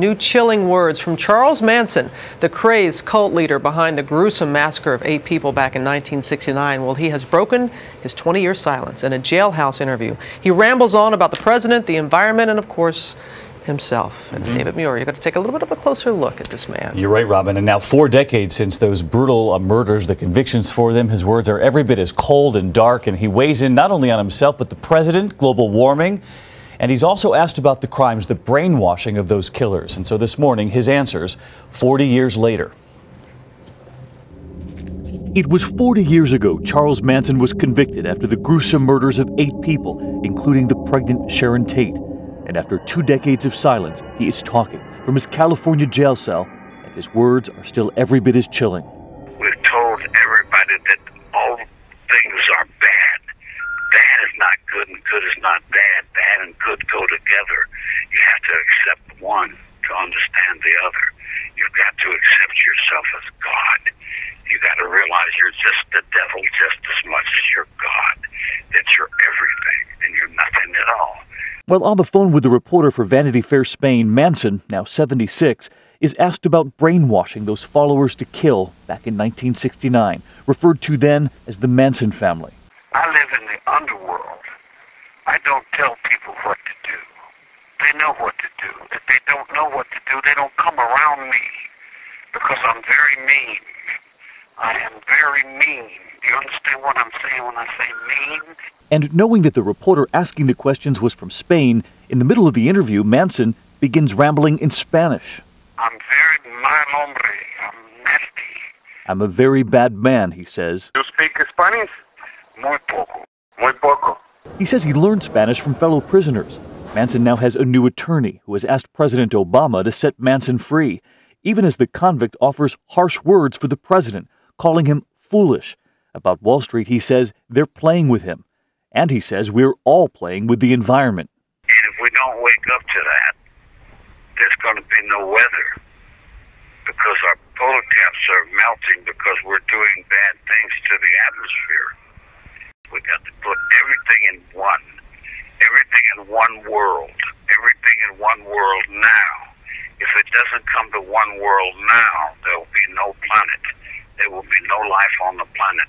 New chilling words from Charles Manson, the crazed cult leader behind the gruesome massacre of 8 people back in 1969. Well, he has broken his 20-year silence in a jailhouse interview. He rambles on about the president, the environment, and of course, himself. And David Muir, you're going to take a little bit of a closer look at this man. You're right, Robin. And now 4 decades since those brutal murders, the convictions for them, his words are every bit as cold and dark. And he weighs in not only on himself, but the president, global warming. And he's also asked about the crimes, the brainwashing of those killers. And so this morning, his answers 40 years later. It was 40 years ago Charles Manson was convicted after the gruesome murders of 8 people, including the pregnant Sharon Tate. And after 2 decades of silence, he is talking from his California jail cell, and his words are still every bit as chilling. We've told everybody that all things are bad. Bad is not good and good is not bad. Bad and good go together. You have to accept one to understand the other. You've got to accept yourself as God. You've got to realize you're just the devil just as much as you're God. That you're everything and you're nothing at all. While on the phone with the reporter for Vanity Fair Spain, Manson, now 76, is asked about brainwashing those followers to kill back in 1969, referred to then as the Manson family. I live in the underworld. I don't tell people what to do. They know what to do. If they don't know what to do, they don't come around me because I'm very mean. I am very mean. Do you understand what I'm saying when I say mean? And knowing that the reporter asking the questions was from Spain, in the middle of the interview, Manson begins rambling in Spanish. I'm very mal hombre. I'm nasty. I'm a very bad man, he says. You speak Spanish? Muy poco. Muy poco. He says he learned Spanish from fellow prisoners. Manson now has a new attorney who has asked President Obama to set Manson free, even as the convict offers harsh words for the president, calling him foolish. About Wall Street, he says they're playing with him. And he says we're all playing with the environment. And if we don't wake up to that, there's going to be no weather. Because our polar caps are melting because we're doing bad things to the atmosphere. We got to put everything in one world. Everything in one world now. If it doesn't come to one world now, there will be no planet. There will be no life on the planet.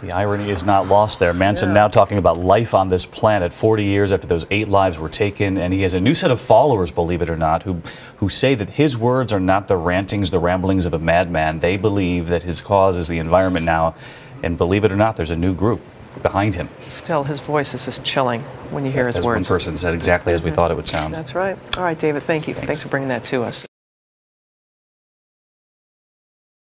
The irony is not lost there. Manson now talking about life on this planet 40 years after those 8 lives were taken. And he has a new set of followers, believe it or not, who say that his words are not the rantings, the ramblings of a madman. They believe that his cause is the environment now. And believe it or not, there's a new group behind him. Still, his voice is just chilling when you hear his words. As one person said, exactly as we thought it would sound. That's right. All right, David, thank you. Thanks for bringing that to us.